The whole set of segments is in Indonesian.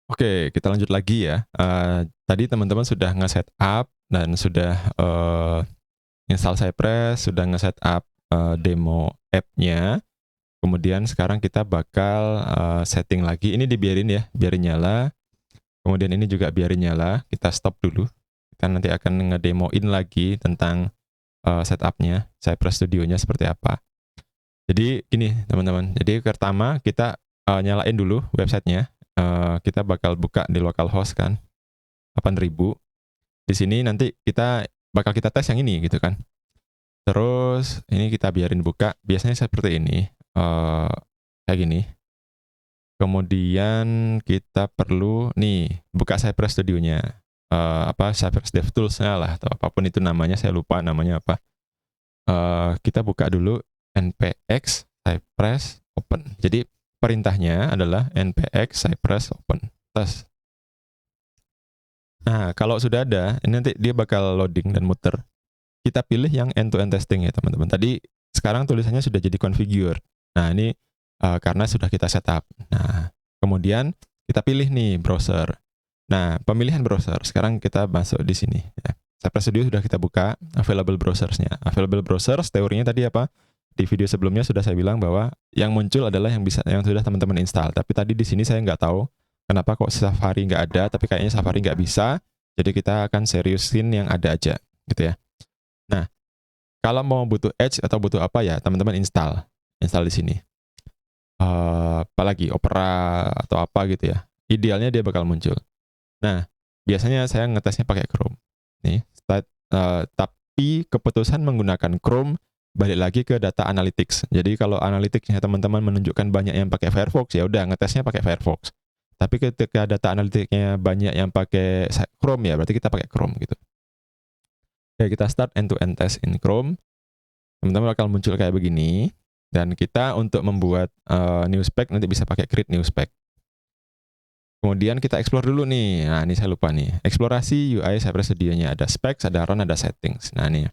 Oke, kita lanjut lagi ya. Tadi teman-teman sudah nge-setup dan sudah, install Cypress, sudah nge-setup, demo app-nya. Kemudian sekarang kita bakal, setting lagi, ini dibiarin ya, biarin nyala. Kemudian ini juga biarin nyala, kita stop dulu. Kita nanti akan ngedemoin lagi tentang, setup-nya, Cypress Studio-nya seperti apa. Jadi gini teman-teman, jadi pertama kita, nyalain dulu websitenya. Kita bakal buka di localhost kan, 8.000. Di sini nanti kita tes yang ini gitu kan. Terus ini kita biarin buka, biasanya seperti ini, kayak gini. Kemudian kita perlu nih buka Cypress Studio-nya, Cypress DevTools-nya lah atau apapun itu namanya, saya lupa namanya apa. Kita buka dulu npx cypress open. Jadi perintahnya adalah npx cypress open. Tes. Nah, kalau sudah ada, ini nanti dia bakal loading dan muter. Kita pilih yang end-to-end testing ya teman-teman. Tadi sekarang tulisannya sudah jadi configure. Nah, ini karena sudah kita setup. Nah, kemudian kita pilih nih browser. Nah, pemilihan browser. Sekarang kita masuk di sini ya. Cypress Studio sudah kita buka, available browsers-nya. Available browsers, teorinya tadi apa? Di video sebelumnya sudah saya bilang bahwa yang muncul adalah yang sudah teman-teman install. Tapi tadi di sini saya nggak tahu kenapa kok Safari nggak ada, tapi kayaknya Safari nggak bisa. Jadi kita akan seriusin yang ada aja, gitu ya. Nah, kalau mau butuh Edge atau butuh apa ya, teman-teman install di sini. Apalagi Opera atau apa gitu ya. Idealnya dia bakal muncul. Nah, biasanya saya ngetesnya pakai Chrome. Nih, tapi keputusan menggunakan Chrome balik lagi ke data analytics. Jadi kalau analytics-nya teman-teman menunjukkan banyak yang pakai Firefox, ya udah ngetesnya pakai Firefox. Tapi ketika data analitiknya banyak yang pakai Chrome ya, berarti kita pakai Chrome gitu. Oke, kita start end-to-end test in Chrome. Teman-teman bakal muncul kayak begini. Dan kita untuk membuat new spec nanti bisa pakai create new spec. Kemudian kita explore dulu nih. Nah, ini saya lupa nih. Eksplorasi UI Cypress Studio-nya. Ada specs, ada run, ada settings. Nah, ini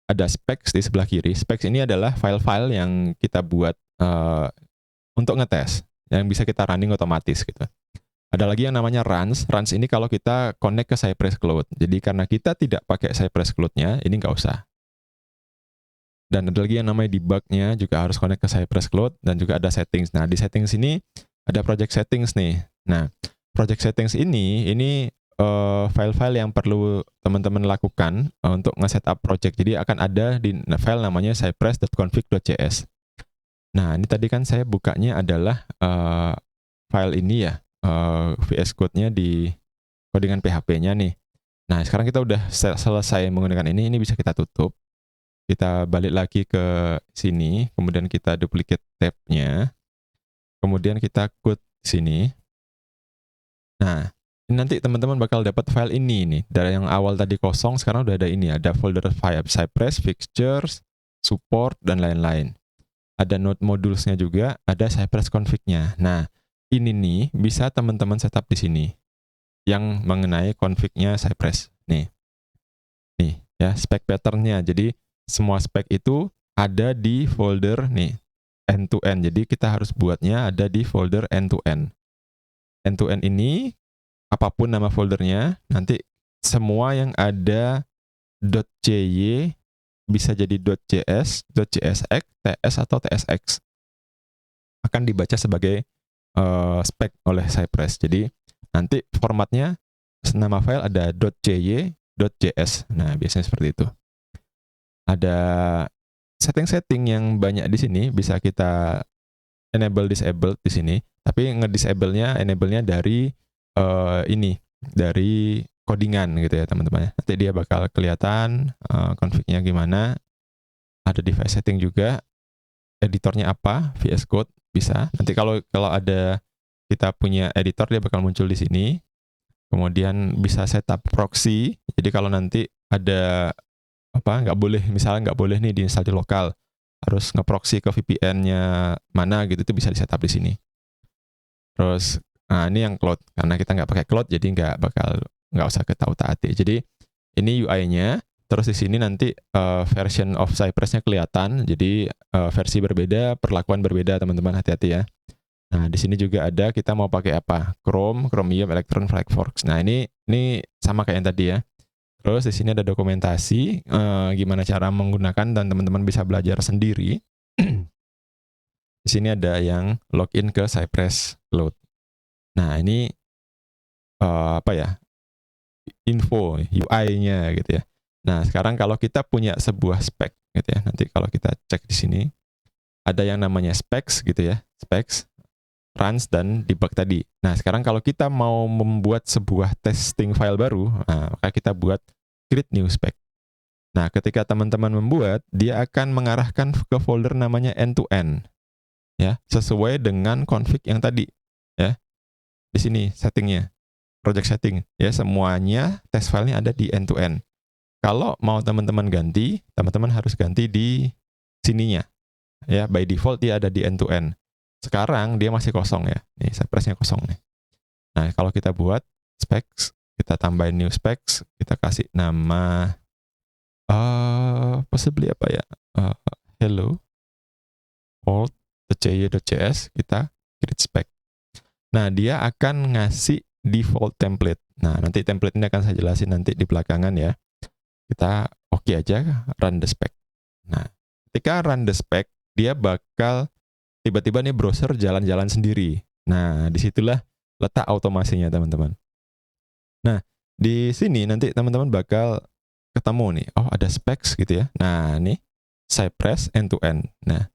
ada specs di sebelah kiri. Specs ini adalah file-file yang kita buat untuk ngetes. Yang bisa kita running otomatis gitu. Ada lagi yang namanya runs. Runs ini kalau kita connect ke Cypress Cloud. Jadi karena kita tidak pakai Cypress Cloud-nya, ini nggak usah. Dan ada lagi yang namanya debug-nya, juga harus connect ke Cypress Cloud, dan juga ada settings. Nah, di settings ini ada project settings nih. Nah, project settings ini file-file yang perlu teman-teman lakukan untuk nge-setup project. Jadi akan ada di file namanya cypress.config.js. Nah, ini tadi kan saya bukanya adalah file ini ya, VS Code-nya di codingan PHP-nya nih. Nah, sekarang kita udah selesai menggunakan ini bisa kita tutup. Kita balik lagi ke sini, kemudian kita duplicate tab-nya, kemudian kita code sini. Nah, ini nanti teman-teman bakal dapat file ini nih. Dari yang awal tadi kosong, sekarang udah ada ini, ada folder file Cypress, fixtures, support, dan lain-lain. Ada node modules-nya juga, ada Cypress config-nya. Nah, ini nih bisa teman-teman setup di sini. Yang mengenai config-nya Cypress. Nih ya, spec pattern-nya. Jadi, semua spek itu ada di folder nih, end to end. Jadi kita harus buatnya ada di folder end to end. End to end ini, apapun nama foldernya, nanti semua yang ada .cy bisa jadi .js, .jsx, ts atau tsx akan dibaca sebagai spek oleh Cypress. Jadi nanti formatnya nama file ada .cy, .js. Nah, biasanya seperti itu. Ada setting-setting yang banyak di sini, bisa kita enable disabled di sini, tapi enable-nya dari dari codingan gitu ya teman-teman. Nanti dia bakal kelihatan config-nya gimana. Ada device setting juga, editornya apa, VS Code bisa. Nanti kalau ada kita punya editor, dia bakal muncul di sini. Kemudian bisa setup proxy. Jadi kalau nanti ada misalnya nggak boleh nih diinstal di lokal, harus nge-proxy ke VPN-nya mana gitu, itu bisa di-setup di sini. Terus, nah ini yang cloud, karena kita nggak pakai cloud, jadi nggak usah ketauta-ati. Jadi ini UI-nya, terus di sini nanti version of Cypress-nya kelihatan, jadi versi berbeda, perlakuan berbeda teman-teman, hati-hati ya. Nah, di sini juga ada kita mau pakai apa? Chrome, Chromium, Electron, Firefox. Nah, ini sama kayak yang tadi ya. Terus di sini ada dokumentasi gimana cara menggunakan dan teman-teman bisa belajar sendiri. Di sini ada yang login ke Cypress Cloud. Nah, ini apa ya? Info UI-nya gitu ya. Nah, sekarang kalau kita punya sebuah spek gitu ya. Nanti kalau kita cek di sini ada yang namanya specs gitu ya. Specs, runs dan debug tadi. Nah, sekarang kalau kita mau membuat sebuah testing file baru, maka kita buat create new spec. Nah, ketika teman-teman membuat, dia akan mengarahkan ke folder namanya end-to-end, ya, sesuai dengan config yang tadi, ya. Di sini settingnya, project setting, ya, semuanya test filenya ada di end-to-end. Kalau mau teman-teman ganti, teman-teman harus ganti di sininya, ya. By default dia ada di end-to-end. Sekarang dia masih kosong ya, nih Cypress-nya kosong nih. Nah, kalau kita buat specs, kita tambahin new specs, kita kasih nama possibly apa ya? Hello world.cy.cs, kita create spec. Nah, dia akan ngasih default template. Nah, nanti template ini akan saya jelasin nanti di belakangan ya. Kita oke aja, run the spec. Nah, ketika run the spec, dia bakal tiba-tiba nih browser jalan-jalan sendiri. Nah, disitulah letak automasinya teman-teman. Nah, di sini nanti teman-teman bakal ketemu nih, oh ada specs gitu ya. Nah, nih Cypress end-to-end. Nah,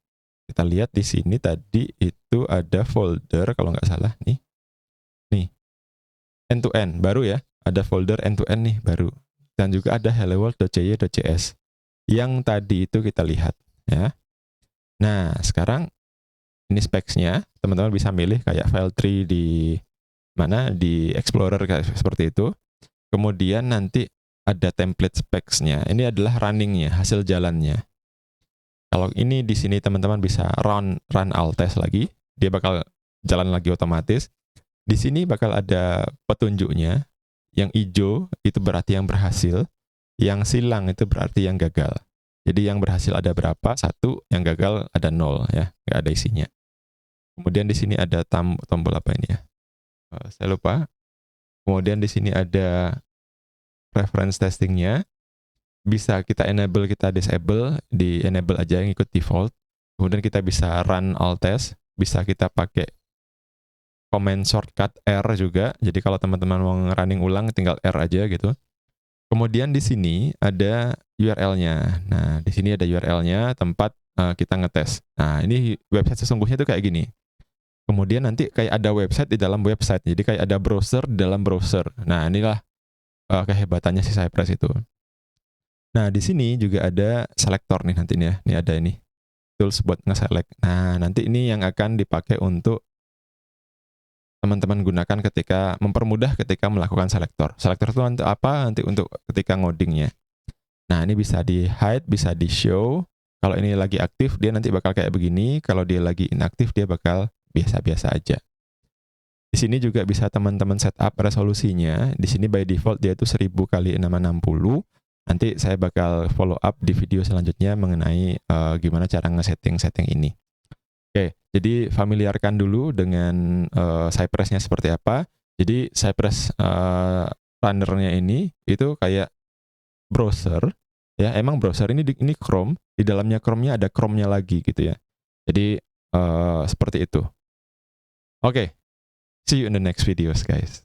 kita lihat di sini tadi itu ada folder kalau nggak salah nih end-to-end baru ya, ada folder end-to-end nih baru, dan juga ada helloworld.cy.cs yang tadi itu kita lihat ya. Nah, sekarang ini specs-nya, teman-teman bisa milih kayak file tree di mana, di Explorer kayak seperti itu. Kemudian nanti ada template specs-nya. Ini adalah running-nya, hasil jalannya. Kalau ini di sini teman-teman bisa run alt test lagi, dia bakal jalan lagi otomatis. Di sini bakal ada petunjuknya. Yang hijau itu berarti yang berhasil, yang silang itu berarti yang gagal. Jadi yang berhasil ada berapa? 1, yang gagal ada 0 ya, nggak ada isinya. Kemudian di sini ada tombol apa ini ya? Saya lupa. Kemudian di sini ada reference testingnya. Bisa kita enable, kita disable, di enable aja yang ikut default. Kemudian kita bisa run all test, bisa kita pakai command shortcut R juga. Jadi kalau teman-teman mau running ulang tinggal R aja gitu. Kemudian di sini ada URL-nya. Nah, di sini ada URL-nya tempat kita ngetes. Nah, ini website sesungguhnya itu kayak gini. Kemudian nanti kayak ada website di dalam website. Jadi kayak ada browser di dalam browser. Nah, inilah kehebatannya si Cypress itu. Nah, di sini juga ada selector nih nanti nih ya. Ini ada ini. Tools buat nge-select. Nah, nanti ini yang akan dipakai untuk teman-teman gunakan ketika mempermudah ketika melakukan selector. Selector itu untuk apa? Nanti untuk ketika ngodingnya. Nah, ini bisa di hide, bisa di show. Kalau ini lagi aktif, dia nanti bakal kayak begini. Kalau dia lagi inaktif, dia bakal biasa-biasa aja. Di sini juga bisa teman-teman setup resolusinya. Di sini by default dia itu 1000 x 660. Nanti saya bakal follow up di video selanjutnya mengenai gimana cara nge-setting ini. Oke, jadi familiarkan dulu dengan Cypress-nya seperti apa. Jadi Cypress runner-nya ini itu kayak browser, ya. Emang browser ini Chrome, di dalamnya Chrome-nya ada Chrome-nya lagi gitu ya. Jadi seperti itu. Oke, see you in the next videos guys.